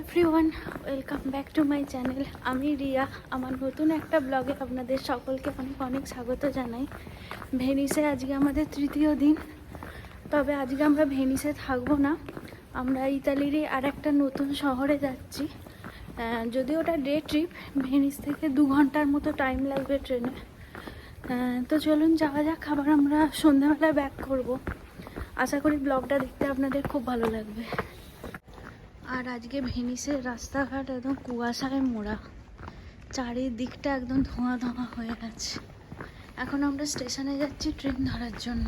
Everyone, welcome back to my channel. আমি রিয়া। আমার নতুন একটা ব্লগে আপনাদের সকলকে অনেক অনেক স্বাগত জানাই। ভেনিসে আজকে আমাদের তৃতীয় দিন। তবে আজকে আমরা ভেনিসে থাকবো না, আমরা ইতালিরই আর একটা নতুন শহরে যাচ্ছি। যদি ওটা ডে ট্রিপ, ভেনিস থেকে 2 ঘন্টার মতো টাইম লাগবে ট্রেনে। তো চলুন যাওয়া যাক। আবার আমরা সন্ধ্যাবেলায় ব্যাক করব। আশা করি ব্লগটা দেখতে আপনাদের খুব ভালো লাগবে। আর আজকে ভেনিসের রাস্তাঘাট একদম কুয়াশায় মোড়া, চারিদিকটা একদম ধোঁয়া ধোঁয়া হয়ে গেছে। এখন আমরা স্টেশনে যাচ্ছি ট্রেন ধরার জন্য।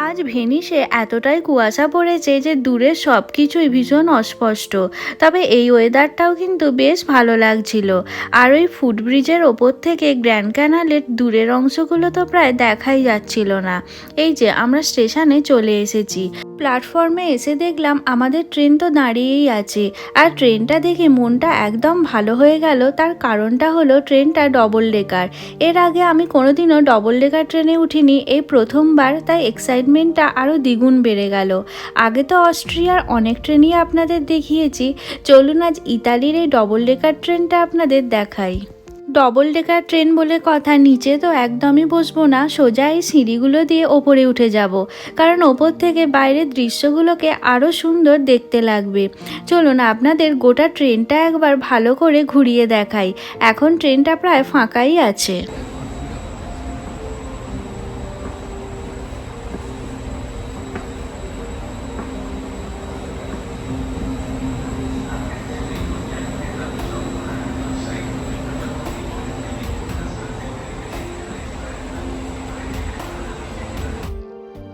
আজ ভেনিসে এতটাই কুয়াশা পড়েছে যে দূরের সব কিছুই ভীষণ অস্পষ্ট। তবে এই ওয়েদারটাও কিন্তু বেশ ভালো লাগছিল। আর ওই ফুটব্রিজের ওপর থেকে গ্র্যান্ড ক্যানালের দূরের অংশগুলো তো প্রায় দেখাই যাচ্ছিল না। এই যে আমরা স্টেশনে চলে এসেছি। প্ল্যাটফর্মে এসে দেখলাম আমাদের ট্রেন তো দাঁড়িয়েই আছে। আর ট্রেনটা দেখে মনটা একদম ভালো হয়ে গেল। তার কারণটা হলো ট্রেনটা ডবল ডেকার। এর আগে আমি কোনোদিনও ডবল ডেকার ট্রেনে উঠিনি, এই প্রথমবার। তাই এক্সাইটমেন্টটা আরও দ্বিগুণ বেড়ে গেল। আগে তো অস্ট্রিয়ার অনেক ট্রেনই আপনাদের দেখিয়েছি। চলুন আজ ইতালির এই ডবল ডেকার ট্রেনটা আপনাদের দেখাই। ডবল ডেকার ট্রেন বলে কথা, নিচে তো একদমই বসবো না, সোজা এই সিঁড়িগুলো দিয়ে ওপরে উঠে যাব। কারণ ওপর থেকে বাইরের দৃশ্যগুলোকে আরও সুন্দর দেখতে লাগবে। চলুন আপনাদের গোটা ট্রেনটা একবার ভালো করে ঘুরিয়ে দেখাই। এখন ট্রেনটা প্রায় ফাঁকাই আছে।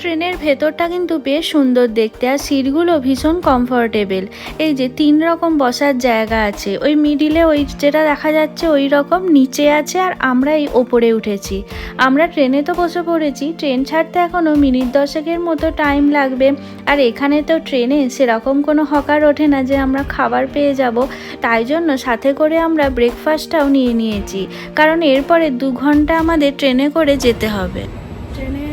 ট্রেনের ভেতরটা কিন্তু বেশ সুন্দর দেখতে, আর সিটগুলো ভীষণ কমফোর্টেবল। এই যে 3 রকম বসার জায়গা আছে, ওই মিডিলে ওই যেটা দেখা যাচ্ছে ওই রকম নিচে আছে, আর আমরা এই ওপরে উঠেছি। আমরা ট্রেনে তো বসে পড়েছি। ট্রেন ছাড়তে এখনও মিনিট 10-এর মতো টাইম লাগবে। আর এখানে তো ট্রেনে সেরকম কোনো হকার ওঠে না যে আমরা খাবার পেয়ে যাব। তাই জন্য সাথে করে আমরা ব্রেকফাস্টটাও নিয়ে নিয়েছি, কারণ এরপরে 2 ঘন্টা আমাদের ট্রেনে করে যেতে হবে। ট্রেনে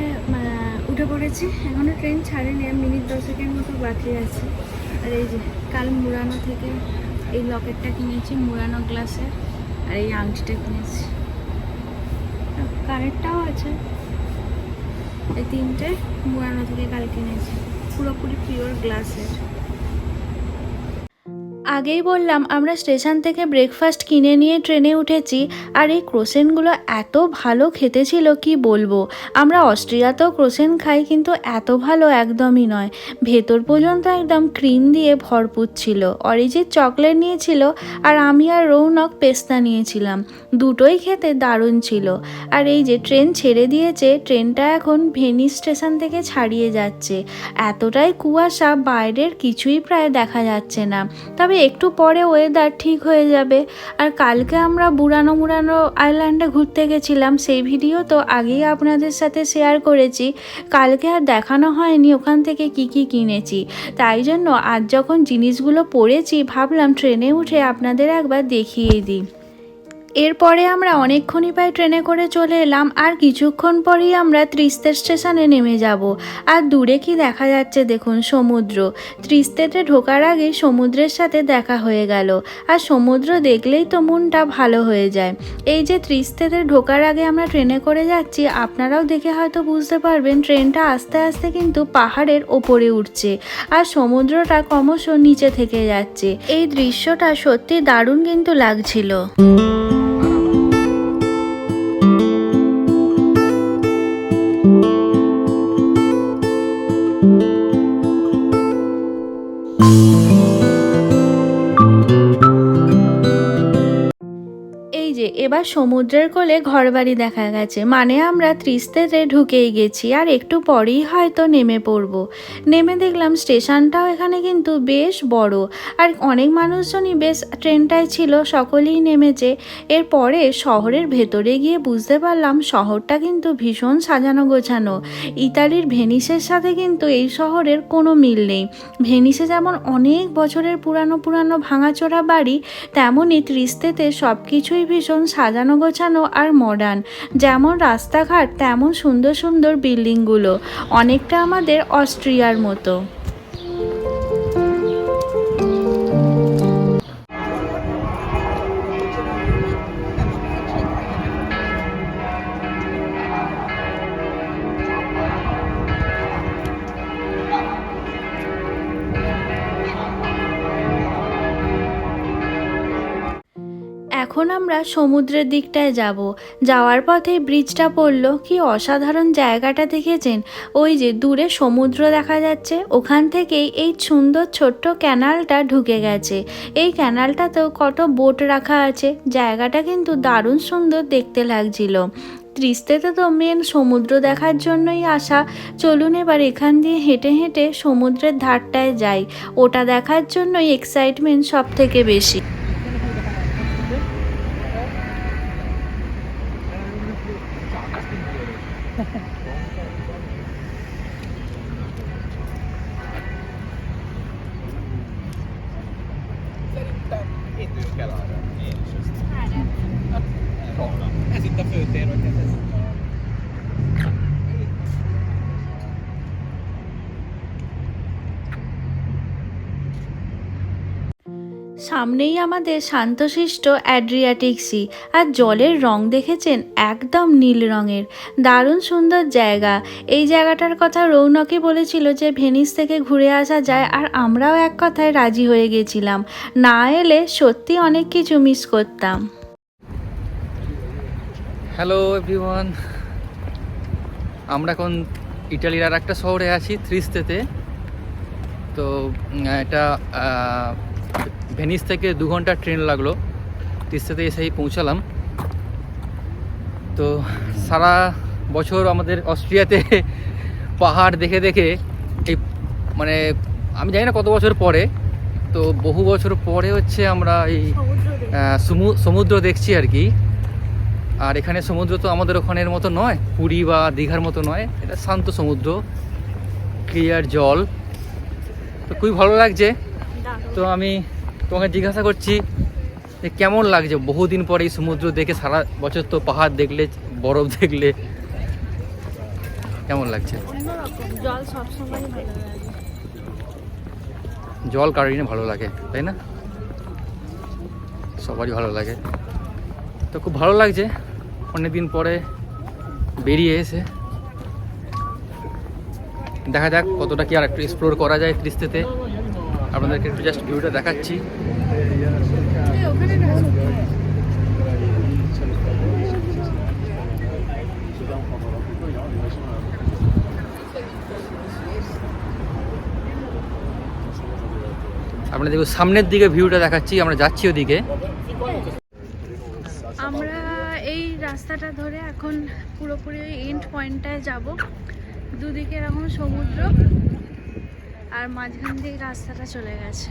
উঠে পড়েছি, এখনও ট্রেন ছাড়েনি, মিনিট 10-এর মতো বাকি আছে। আর এই যে কাল মুরানো থেকে এই লকেটটা কিনেছি, মুরানো গ্লাসের। আর এই আংটিটা কিনেছি, কানেরটাও আছে। এই 3টে মুরানো থেকে কাল কিনেছি, পুরোপুরি পিওর গ্লাসের। আগেই বললাম আমরা স্টেশন থেকে ব্রেকফাস্ট কিনে নিয়ে ট্রেনে উঠেছি। আর এই ক্রোসেনগুলো এত ভালো খেতে ছিল কি বলবো। আমরা অস্ট্রিয়াতেও ক্রোসেন খাই, কিন্তু এত ভালো একদমই নয়। ভেতর পর্যন্ত একদম ক্রিম দিয়ে ভরপুর ছিল। অরিজিৎ চকলেট নিয়েছিল, আর আমি আর রৌনক পেস্তা নিয়েছিলাম। দুটোই খেতে দারুণ ছিল। আর এই যে ট্রেন ছেড়ে দিয়েছে, ট্রেনটা এখন ভেনিস স্টেশন থেকে ছাড়িয়ে যাচ্ছে। এতটাই কুয়াশা, বাইরের কিছুই প্রায় দেখা যাচ্ছে না। তবে একটু পরে ওয়েদার ঠিক হয়ে যাবে। আর কালকে আমরা মুরানো আইল্যান্ডে ঘুরতে গেছিলাম, সেই ভিডিও তো আগেই আপনাদের সাথে শেয়ার করেছি। কালকে আর দেখানো হয়নি ওখান থেকে কি কি কিনেছি। তাই জন্য আজ যখন জিনিসগুলো পড়েছি, ভাবলাম ট্রেনে উঠে আপনাদের একবার দেখিয়ে দিই। এরপরে আমরা অনেকক্ষণই প্রায় ট্রেনে করে চলে এলাম। আর কিছুক্ষণ পরেই আমরা ত্রিস্তে স্টেশনে নেমে যাব। আর দূরে কি দেখা যাচ্ছে দেখুন, সমুদ্র। ত্রিস্তেতে ঢোকার আগেই সমুদ্রের সাথে দেখা হয়ে গেল। আর সমুদ্র দেখলেই তো মনটা ভালো হয়ে যায়। এই যে ত্রিস্তেতে ঢোকার আগে আমরা ট্রেনে করে যাচ্ছি, আপনারাও দেখে হয়তো বুঝতে পারবেন ট্রেনটা আস্তে আস্তে কিন্তু পাহাড়ের ওপরে উঠছে, আর সমুদ্রটা ক্রমশ নিচে থেকে যাচ্ছে। এই দৃশ্যটা সত্যি দারুণ কিন্তু লাগছিল। এই যে এবার সমুদ্রের কোলে ঘরবাড়ি দেখা গেছে, মানে আমরা ত্রিস্তেতে ঢুকেই গেছি আর একটু পরেই হয়তো নেমে পড়ব। নেমে দেখলাম স্টেশনটাও এখানে কিন্তু বেশ বড়, আর অনেক মানুষজনই বেশ ট্রেনটায় ছিল, সকলেই নেমেছে। এরপরে শহরের ভেতরে গিয়ে বুঝতে পারলাম শহরটা কিন্তু ভীষণ সাজানো গোছানো। ইতালির ভেনিসের সাথে কিন্তু এই শহরের কোনো মিল নেই। ভেনিসে যেমন অনেক বছরের পুরানো পুরানো ভাঙাচোরা বাড়ি, তেমনই ত্রিস্তেতে সব কিছুই ভীষণ সাজানো গোছানো আর মডার্ন। যেমন রাস্তাঘাট তেমন সুন্দর সুন্দর বিল্ডিংগুলো, অনেকটা আমাদের অস্ট্রিয়ার মতো। এখন আমরা সমুদ্রের দিকটায় যাব। যাওয়ার পথে ব্রিজটা পড়লো, কি অসাধারণ জায়গাটা দেখেছেন? ওই যে দূরে সমুদ্র দেখা যাচ্ছে, ওখান থেকেই এই সুন্দর ছোট্ট ক্যানালটা ঢুকে গেছে। এই ক্যানালটাতেও কত বোট রাখা আছে, জায়গাটা কিন্তু দারুণ সুন্দর দেখতে লাগছিল। ত্রিস্তেতে তো মেন সমুদ্র দেখার জন্যই আসা। চলুন এবার এখান দিয়ে হেঁটে হেঁটে সমুদ্রের ধারটায় যাই, ওটা দেখার জন্যই এক্সাইটমেন্ট সব থেকে বেশি। Ez itt a főtér, vagy ez? সামনেই আমাদের শান্তশিষ্ট অ্যাড্রিয়াটিক সি, আর জলের রং দেখেছেন একদম নীল রঙের, দারুণ সুন্দর জায়গা। এই জায়গাটার কথা রৌনকই বলেছিল যে ভেনিস থেকে ঘুরে আসা যায়, আর আমরাও এক কথায় রাজি হয়ে গেছিলাম। না এলে সত্যি অনেক কিছু মিস করতাম। হ্যালো এভরিওয়ান, আমরা এখন ইটালির আর একটা শহরে আছি, ত্রিস্তেতে। তো এটা ভেনিস থেকে 2 ঘন্টা ট্রেন লাগলো, ত্রিস্তেতে এসেই পৌঁছালাম। তো সারা বছর আমাদের অস্ট্রিয়াতে পাহাড় দেখে দেখে এই মানে আমি জানি না কত বছর পরে, তো বহু বছর পরে হচ্ছে আমরা এই সমুদ্র দেখছি আর কি। আর এখানে সমুদ্র তো আমাদের ওখানের মতো নয়, পুরী বা দীঘার মতো নয়, এটা শান্ত সমুদ্র, ক্লিয়ার জল, তো খুবই ভালো লাগছে। তো আমি তোমাকে জিজ্ঞাসা করছি যে কেমন লাগছে বহুদিন পরে এই সমুদ্র দেখে? সারা বছর তো পাহাড় দেখলে, বরফ দেখলে, কেমন লাগছে? জল সবসময় ভালো লাগে, জল কারণে ভালো লাগে, তাই না? সবারই ভালো লাগে। তো খুব ভালো লাগছে অনেকদিন পরে বেরিয়ে এসে। দেখা যাক কতটা কি আর একটু এক্সপ্লোর করা যায় ত্রিস্তেতে। আপনাদেরকে একটু জাস্ট ভিউটা দেখাচ্ছি। আপনাদের সামনের দিকে ভিউটা দেখাচ্ছি, আমরা যাচ্ছি ওদিকে। আমরা এই রাস্তাটা ধরে এখন পুরোপুরি এন্ড পয়েন্টটায় যাব। দুদিকে এরকম সমুদ্র, আর মাঝখান দিয়ে রাস্তাটা চলে গেছে।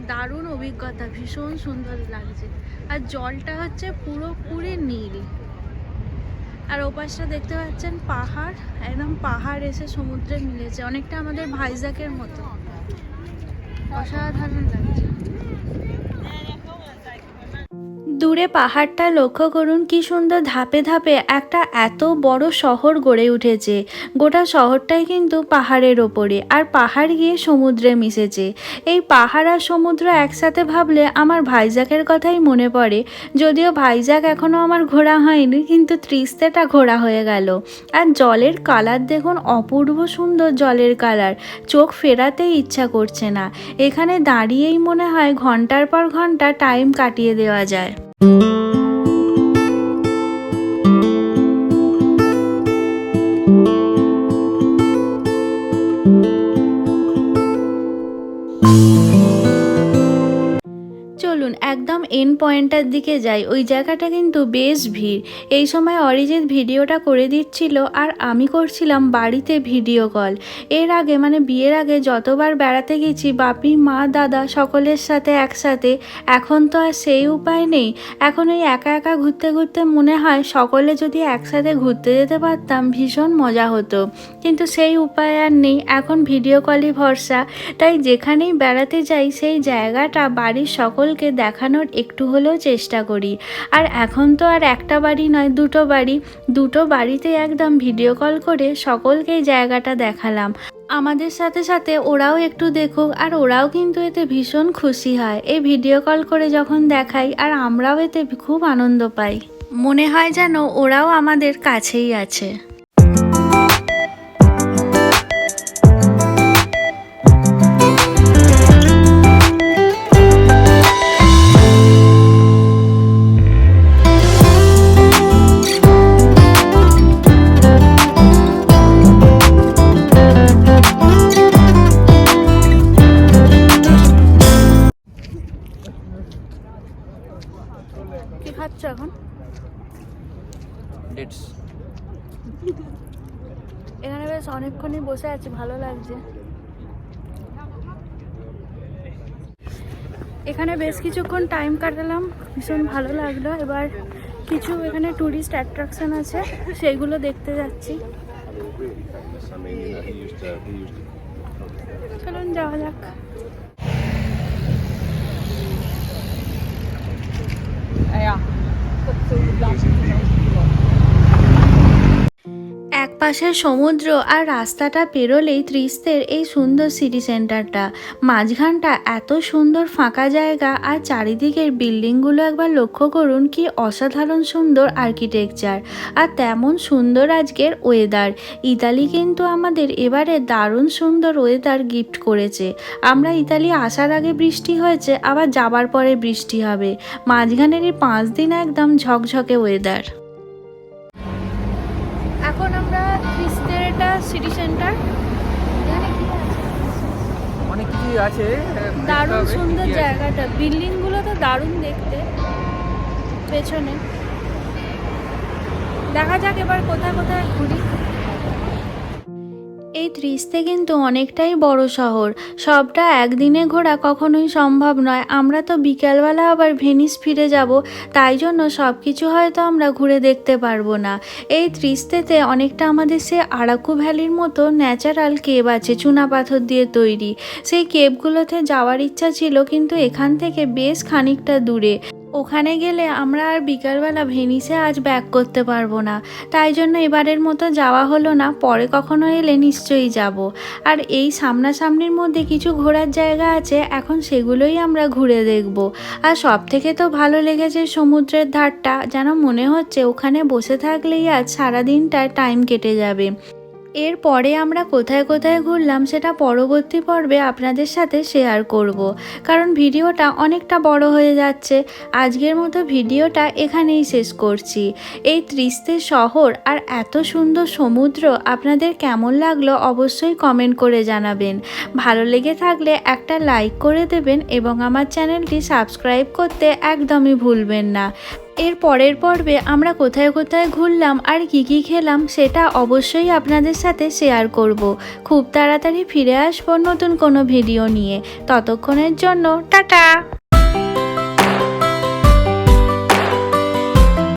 দারুণ অভিজ্ঞতা, ভীষণ সুন্দর লাগছে। আর জলটা হচ্ছে পুরোপুরি নীল, আর ওপাশটা দেখতে পাচ্ছেন পাহাড়, একদম পাহাড় এসে সমুদ্রে মিলেছে, অনেকটা আমাদের ভাইজ্যাকের মতো। অসাধারণ লাগছে। দূরে পাহাড়টা লক্ষ্য করুন, কি সুন্দর ধাপে ধাপে একটা এত বড় শহর গড়ে উঠেছে। গোটা শহরটাই কিন্তু পাহাড়ের ওপরে, আর পাহাড় গিয়ে সমুদ্রে মিশেছে। এই পাহাড় আর সমুদ্র একসাথে ভাবলে আমার ভাইজ্যাকের কথাই মনে পড়ে। যদিও ভাইজ্যাক এখনও আমার ঘোরা হয়নি, কিন্তু ত্রিস্তেটা ঘোরা হয়ে গেল। আর জলের কালার দেখুন, অপূর্ব সুন্দর জলের কালার, চোখ ফেরাতেই ইচ্ছা করছে না। এখানে দাঁড়িয়েই মনে হয় ঘন্টার পর ঘন্টা টাইম কাটিয়ে দেওয়া যায়। চলুন চলুন একদম এন্ড পয়েন্টটার দিকে যাই। ওই জায়গাটা কিন্তু বেশ ভিড়। এই সময় অরিজিৎ ভিডিওটা করে দিচ্ছিল আর আমি করছিলাম বাড়িতে ভিডিও কল। এর আগে মানে বিয়ের আগে যতবার বেড়াতে গেছি বাপি, মা, দাদা সকলের সাথে একসাথে, এখন তো আর সেই উপায় নেই। এখন ওই একা একা ঘুরতে ঘুরতে মনে হয় সকলে যদি একসাথে ঘুরতে যেতে পারতাম ভীষণ মজা হতো, কিন্তু সেই উপায় আর নেই। এখন ভিডিও কলই ভরসা। তাই যেখানেই বেড়াতে যাই সেই জায়গাটা বাড়ির সকলকে দেখানোর একটু হলেও চেষ্টা করি। আর এখন তো আর একটা বাড়ি নয়, দুটো বাড়িতে একদম ভিডিও কল করে সকলকেই জায়গাটা দেখালাম। আমাদের সাথে সাথে ওরাও একটু দেখুক, আর ওরাও কিন্তু এতে ভীষণ খুশি হয়। এই ভিডিও কল করে যখন দেখাই আর আমরাও এতে খুব আনন্দ পাই, মনে হয় যেন ওরাও আমাদের কাছেই আছে। কি খাচ্ছ এখন? ডেটস। এখানে বেশ অনেকক্ষণই বসে আছি, ভালো লাগছে। এখানে বেশ কিছুক্ষণ টাইম কাটালাম, ভীষণ ভালো লাগলো। এবার কিছু এখানে ট্যুরিস্ট অ্যাট্রাকশন আছে, সেইগুলো দেখতে যাচ্ছি। চলুন যাওয়া যাক। এক পাশে সমুদ্র আর রাস্তাটা পেরোলেই ত্রিস্তের এই সুন্দর সিটি সেন্টারটা। মাঝখানটা এত সুন্দর ফাঁকা জায়গা, আর চারিদিকের বিল্ডিংগুলো একবার লক্ষ্য করুন, কি অসাধারণ সুন্দর আর্কিটেকচার। আর তেমন সুন্দর আজকের ওয়েদার। ইতালি কিন্তু আমাদের এবারে দারুণ সুন্দর ওয়েদার গিফট করেছে। আমরা ইতালি আসার আগে বৃষ্টি হয়েছে, আবার যাবার পরে বৃষ্টি হবে। মাঝখানের এই 5 দিন একদম ঝকঝকে ওয়েদার। এখন আমরা ত্রিস্তের এটা সিটি সেন্টার, অনেক কিছু আছে, দারুণ সুন্দর জায়গাটা, বিল্ডিংগুলো তো দারুণ দেখতে। পেছনে দেখা যাক এবার কোথায় কোথায় ঘুরি। এই ত্রিস্তে কিন্তু অনেকটাই বড় শহর, সবটা একদিনে ঘোরা কখনোই সম্ভব নয়। আমরা তো বিকালবেলা আবার ভেনিস ফিরে যাব, তাই জন্য সব কিছু হয়তো আমরা ঘুরে দেখতে পারবো না। এই ত্রিস্তেতে অনেকটা আমাদের সে আরাকু ভ্যালির মতো ন্যাচারাল কেভ আছে, চুনা পাথর দিয়ে তৈরি। সেই কেভগুলোতে যাওয়ার ইচ্ছা ছিল, কিন্তু এখান থেকে বেশ খানিকটা দূরে। ওখানে গেলে আমরা আর বিকালবেলা ভেনিসে আজ ব্যাক করতে পারবো না, তাই জন্য এবারের মতো যাওয়া হলো না। পরে কখনো এলে নিশ্চয়ই যাব। আর এই সামনাসামনির মধ্যে কিছু ঘোরার জায়গা আছে, এখন সেগুলোই আমরা ঘুরে দেখব। আর সব থেকে তো ভালো লেগেছে সমুদ্রের ধারটা, যেন মনে হচ্ছে ওখানে বসে থাকলেই আজ সারাদিনটা টাইম কেটে যাবে। এরপরে আমরা কোথায় কোথায় ঘুরলাম সেটা পরবর্তী পর্বে আপনাদের সাথে শেয়ার করব, কারণ ভিডিওটা অনেকটা বড় হয়ে যাচ্ছে। আজকের মতো ভিডিওটা এখানেই শেষ করছি। এই ত্রিস্তে শহর আর এত সুন্দর সমুদ্র আপনাদের কেমন লাগলো অবশ্যই কমেন্ট করে জানাবেন। ভালো লেগে থাকলে একটা লাইক করে দেবেন এবং আমার চ্যানেলটি সাবস্ক্রাইব করতে একদমই ভুলবেন না। এর পরের পর্বে আমরা কোথায় কোথায় ঘুরলাম আর কি কি খেলাম সেটা অবশ্যই আপনাদের সাথে শেয়ার করব। খুব তাড়াতাড়ি ফিরে আসবো নতুন কোনো ভিডিও নিয়ে। ততক্ষণের জন্য টাটা।